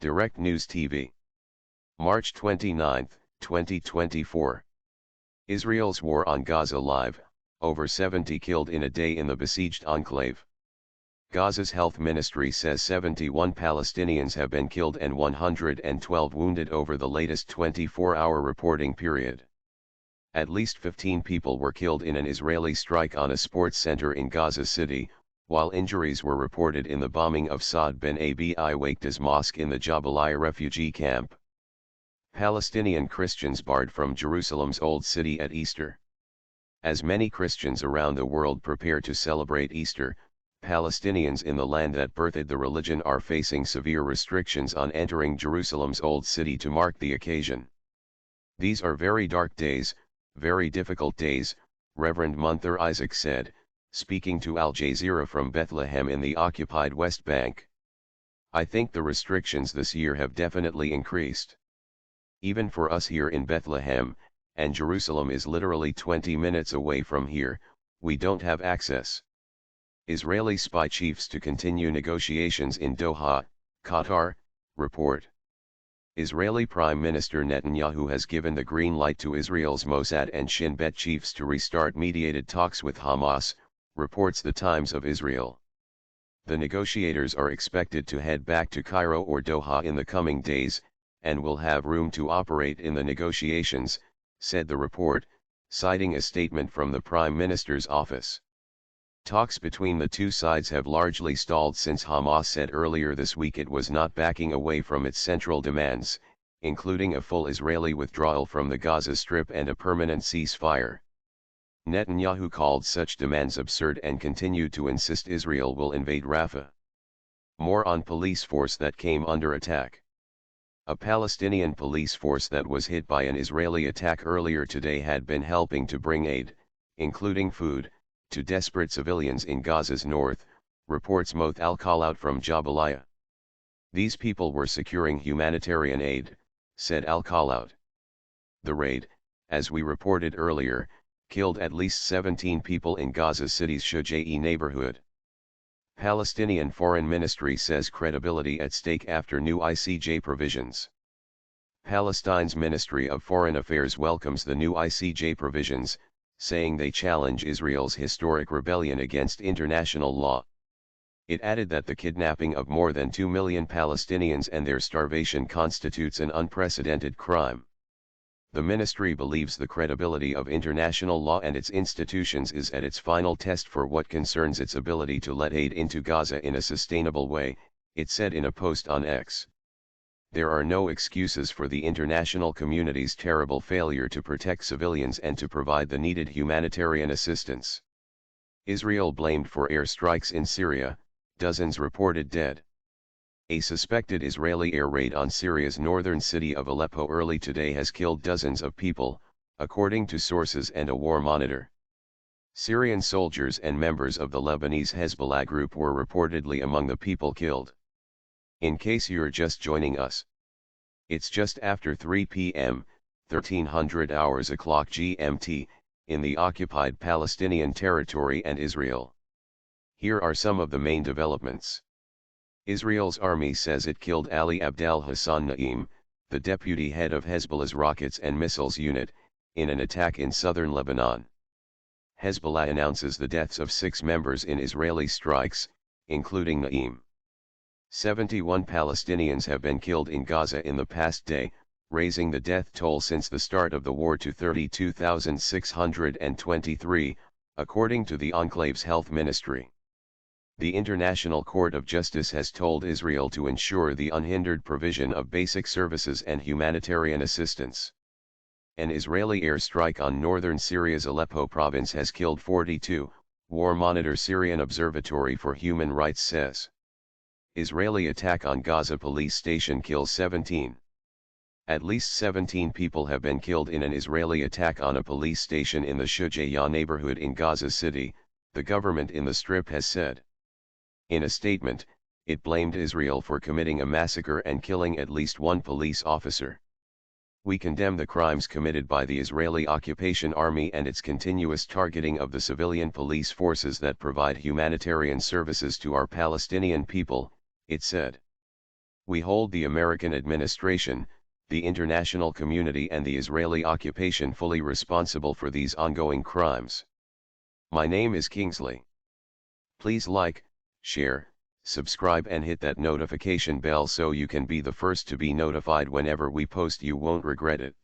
Direct News TV. March 29, 2024. Israel's war on Gaza live, over 70 killed in a day in the besieged enclave. Gaza's health ministry says 71 Palestinians have been killed and 112 wounded over the latest 24-hour reporting period. At least 15 people were killed in an Israeli strike on a sports center in Gaza City, while injuries were reported in the bombing of Saad bin Abi Waqtas Mosque in the Jabalia refugee camp. Palestinian Christians barred from Jerusalem's Old City at Easter. As many Christians around the world prepare to celebrate Easter, Palestinians in the land that birthed the religion are facing severe restrictions on entering Jerusalem's Old City to mark the occasion. These are very dark days, very difficult days, Reverend Munther Isaac said, speaking to Al Jazeera from Bethlehem in the occupied West Bank. I think the restrictions this year have definitely increased. Even for us here in Bethlehem, and Jerusalem is literally 20 minutes away from here, we don't have access. Israeli spy chiefs to continue negotiations in Doha, Qatar, report. Israeli Prime Minister Netanyahu has given the green light to Israel's Mossad and Shin Bet chiefs to restart mediated talks with Hamas, reports the Times of Israel. The negotiators are expected to head back to Cairo or Doha in the coming days, and will have room to operate in the negotiations, said the report, citing a statement from the Prime Minister's office. Talks between the two sides have largely stalled since Hamas said earlier this week it was not backing away from its central demands, including a full Israeli withdrawal from the Gaza Strip and a permanent ceasefire. Netanyahu called such demands absurd and continued to insist Israel will invade Rafah. More on police force that came under attack. A Palestinian police force that was hit by an Israeli attack earlier today had been helping to bring aid, including food, to desperate civilians in Gaza's north, reports Moth al-Khalaut from Jabalia. These people were securing humanitarian aid, said al-Khalaut. The raid, as we reported earlier, killed at least 17 people in Gaza City's Shuja'i neighborhood. Palestinian Foreign Ministry says credibility at stake after new ICJ provisions. Palestine's Ministry of Foreign Affairs welcomes the new ICJ provisions, saying they challenge Israel's historic rebellion against international law. It added that the kidnapping of more than 2 million Palestinians and their starvation constitutes an unprecedented crime. The ministry believes the credibility of international law and its institutions is at its final test for what concerns its ability to let aid into Gaza in a sustainable way, it said in a post on X. There are no excuses for the international community's terrible failure to protect civilians and to provide the needed humanitarian assistance. Israel blamed for airstrikes in Syria, dozens reported dead. A suspected Israeli air raid on Syria's northern city of Aleppo early today has killed dozens of people, according to sources and a war monitor. Syrian soldiers and members of the Lebanese Hezbollah group were reportedly among the people killed. In case you're just joining us, it's just after 3 p.m., 1300 hours o'clock GMT, in the occupied Palestinian territory and Israel. Here are some of the main developments. Israel's army says it killed Ali Abdel Hassan Naim, the deputy head of Hezbollah's rockets and missiles unit, in an attack in southern Lebanon. Hezbollah announces the deaths of 6 members in Israeli strikes, including Naim. 71 Palestinians have been killed in Gaza in the past day, raising the death toll since the start of the war to 32,623, according to the enclave's health ministry. The International Court of Justice has told Israel to ensure the unhindered provision of basic services and humanitarian assistance. An Israeli airstrike on northern Syria's Aleppo province has killed 42, War Monitor Syrian Observatory for Human Rights says. Israeli attack on Gaza police station kills 17. At least 17 people have been killed in an Israeli attack on a police station in the Shuja'i neighborhood in Gaza City, the government in the Strip has said. In a statement, it blamed Israel for committing a massacre and killing at least 1 police officer. We condemn the crimes committed by the Israeli occupation army and its continuous targeting of the civilian police forces that provide humanitarian services to our Palestinian people, it said. We hold the American administration, the international community and the Israeli occupation fully responsible for these ongoing crimes. My name is Kingsley. Please like, share, subscribe and hit that notification bell so you can be the first to be notified whenever we post. You won't regret it.